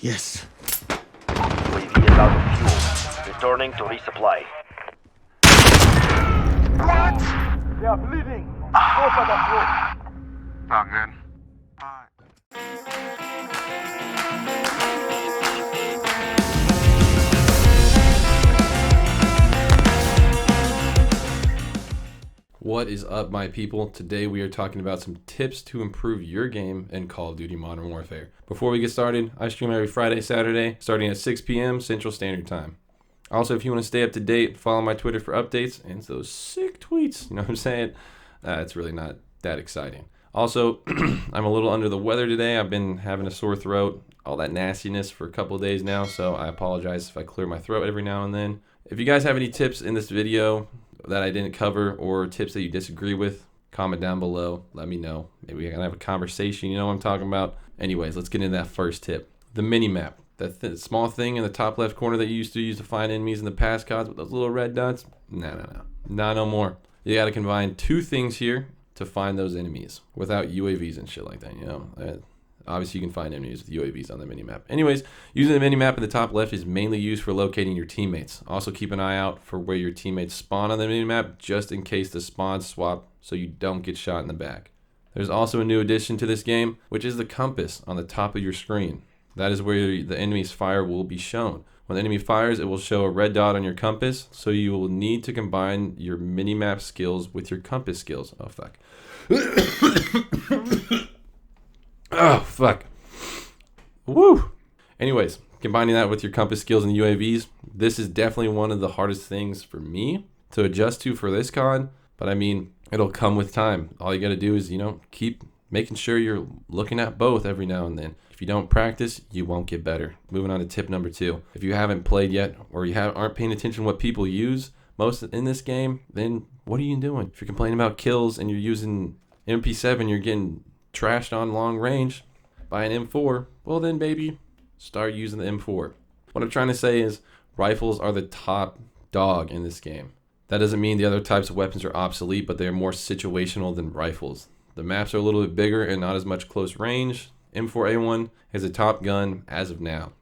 Yes. UAV is out of fuel. Returning to resupply. What? They are bleeding. Go for the throat. Not good. What is up, my people? Today we are talking about some tips to improve your game in Call of Duty Modern Warfare. Before we get started, I stream every Friday, Saturday, starting at 6 p.m. Central Standard Time. Also, if you want to stay up to date, follow my Twitter for updates and those sick tweets. You know what I'm saying? It's really not that exciting. Also, I'm a little under the weather today. I've been having a sore throat, all that nastiness for a couple of days now, so I apologize if I clear my throat every now and then. If you guys have any tips in this video that I didn't cover or tips that you disagree with, comment down below. Let me know. Maybe we can have a conversation. You know what I'm talking about. Anyways, let's get into that first tip. The mini-map. That small thing in the top left corner that you used to use to find enemies in the past CODs with those little red dots. No more. You got to combine two things here to find those enemies without UAVs and shit like that, you know. Obviously, you can find enemies with UAVs on the minimap. Anyways, using the minimap in the top left is mainly used for locating your teammates. Also, keep an eye out for where your teammates spawn on the minimap, just in case the spawns swap so you don't get shot in the back. There's also a new addition to this game, which is the compass on the top of your screen. That is where the enemy's fire will be shown. When the enemy fires, it will show a red dot on your compass, so you will need to combine your minimap skills with your compass skills. Oh, fuck. Oh, fuck. Woo! Anyways, combining that with your compass skills and UAVs, this is definitely one of the hardest things for me to adjust to for this COD, but I mean, it'll come with time. All you gotta do is, keep making sure you're looking at both every now and then. If you don't practice, you won't get better. Moving on to tip number 2. If you haven't played yet, or you aren't paying attention to what people use most in this game, then what are you doing? If you're complaining about kills and you're using MP7, you're getting trashed on long range by an M4, well then baby, start using the M4. What I'm trying to say is rifles are the top dog in this game. That doesn't mean the other types of weapons are obsolete, but they're more situational than rifles. The maps are a little bit bigger and not as much close range. M4A1 is a top gun as of now,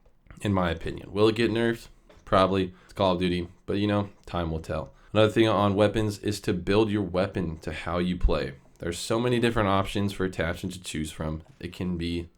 in my opinion. Will it get nerfed? Probably. It's Call of Duty, but time will tell. Another thing on weapons is to build your weapon to how you play. There's so many different options for attachments to choose from. It can be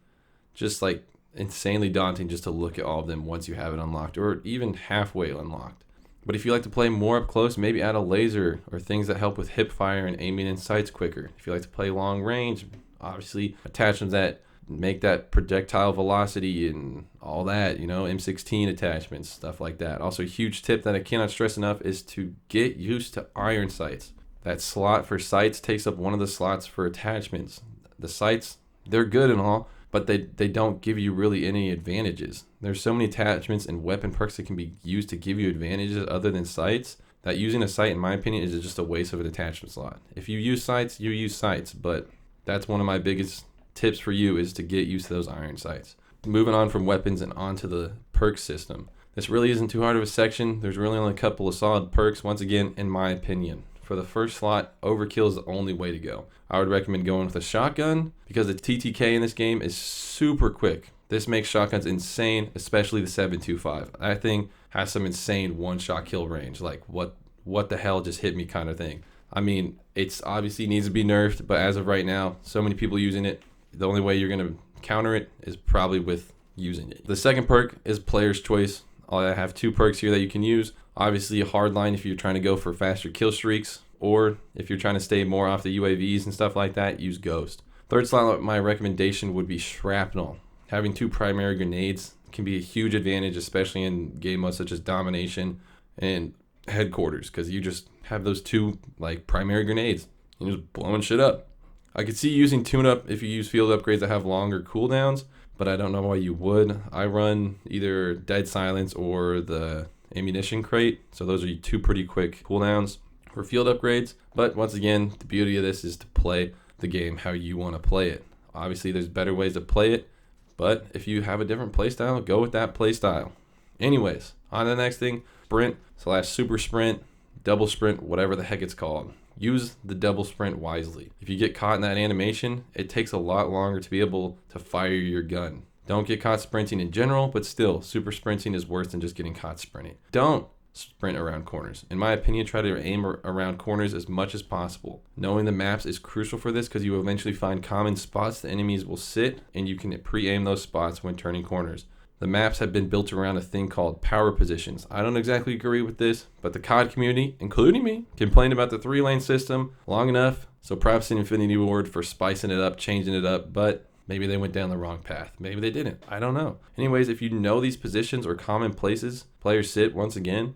just like insanely daunting just to look at all of them once you have it unlocked, or even halfway unlocked. But if you like to play more up close, maybe add a laser or things that help with hip fire and aiming in sights quicker. If you like to play long range, obviously attachments that make that projectile velocity and all that, M16 attachments, stuff like that. Also, a huge tip that I cannot stress enough is to get used to iron sights. That slot for sights takes up one of the slots for attachments. The sights, they're good and all, but they don't give you really any advantages. There's so many attachments and weapon perks that can be used to give you advantages other than sights, that using a sight, in my opinion, is just a waste of an attachment slot. If you use sights, you use sights, but that's one of my biggest tips for you, is to get used to those iron sights. Moving on from weapons and onto the perk system. This really isn't too hard of a section. There's really only a couple of solid perks, once again, in my opinion. For the first slot, overkill is the only way to go. I would recommend going with a shotgun because the TTK in this game is super quick. This makes shotguns insane, especially the 7.25. That thing has some insane one-shot kill range, like what the hell just hit me kind of thing. I mean, it's obviously needs to be nerfed, but as of right now, so many people using it, the only way you're going to counter it is probably with using it. The second perk is player's choice. I have 2 perks here that you can use. Obviously, a hardline if you're trying to go for faster kill streaks, or if you're trying to stay more off the UAVs and stuff like that, use Ghost. Third slot, my recommendation would be Shrapnel. Having 2 primary grenades can be a huge advantage, especially in game modes such as Domination and Headquarters, because you just have those 2 primary grenades and you're just blowing shit up. I could see using tune-up if you use field upgrades that have longer cooldowns, but I don't know why you would. I run either Dead Silence or the Ammunition Crate, so those are 2 pretty quick cooldowns for field upgrades. But once again, the beauty of this is to play the game how you want to play it. Obviously, there's better ways to play it, but if you have a different playstyle, go with that playstyle. Anyways, on to the next thing, sprint/super sprint, double sprint, whatever the heck it's called. Use the double sprint wisely. If you get caught in that animation, it takes a lot longer to be able to fire your gun. Don't get caught sprinting in general, but still, super sprinting is worse than just getting caught sprinting. Don't sprint around corners. In my opinion, try to aim around corners as much as possible. Knowing the maps is crucial for this because you will eventually find common spots the enemies will sit, and you can pre-aim those spots when turning corners. The maps have been built around a thing called power positions. I don't exactly agree with this, but the COD community, including me, complained about the 3-lane system long enough, so props to Infinity Ward for spicing it up, changing it up, but maybe they went down the wrong path. Maybe they didn't. I don't know. Anyways, if you know these positions or common places players sit, once again,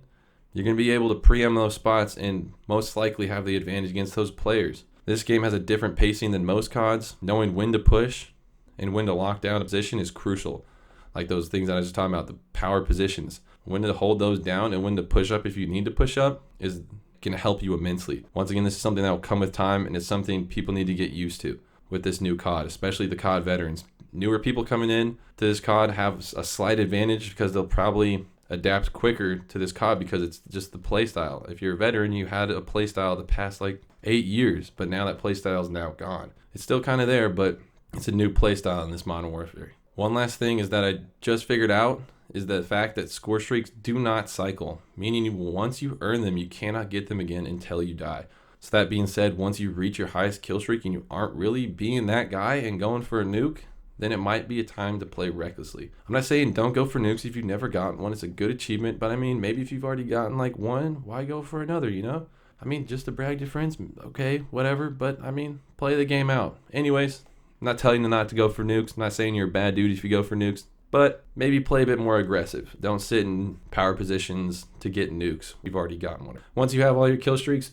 you're going to be able to preempt those spots and most likely have the advantage against those players. This game has a different pacing than most CODs. Knowing when to push and when to lock down a position is crucial. Like those things that I was just talking about, the power positions. When to hold those down and when to push up if you need to push up is going to help you immensely. Once again, this is something that will come with time, and it's something people need to get used to with this new COD, especially the COD veterans. Newer people coming in to this COD have a slight advantage because they'll probably adapt quicker to this COD because it's just the play style. If you're a veteran, you had a play style the past like 8 years, but now that play style is now gone. It's still kind of there, but it's a new play style in this Modern Warfare. One last thing is that I just figured out is the fact that score streaks do not cycle, meaning once you earn them, you cannot get them again until you die. So that being said, once you reach your highest kill streak and you aren't really being that guy and going for a nuke, then it might be a time to play recklessly. I'm not saying don't go for nukes if you've never gotten one. It's a good achievement, but I mean, maybe if you've already gotten like one, why go for another, you know? I mean, just to brag to friends, okay, whatever, but I mean, play the game out. Anyways, I'm not telling you not to go for nukes. I'm not saying you're a bad dude if you go for nukes, but maybe play a bit more aggressive. Don't sit in power positions to get nukes. You've already gotten one. Once you have all your kill streaks,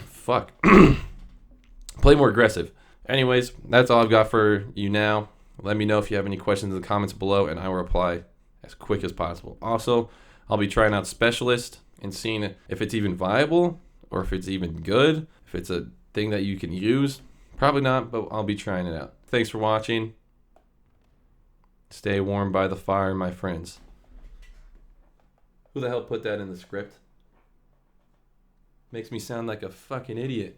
fuck, play more aggressive. Anyways, that's all I've got for you now. Let me know if you have any questions in the comments below, and I will reply as quick as possible. Also, I'll be trying out Specialist and seeing if it's even viable or if it's even good, if it's a thing that you can use. Probably not, but I'll be trying it out. Thanks for watching. Stay warm by the fire, my friends. Who the hell put that in the script? Makes me sound like a fucking idiot.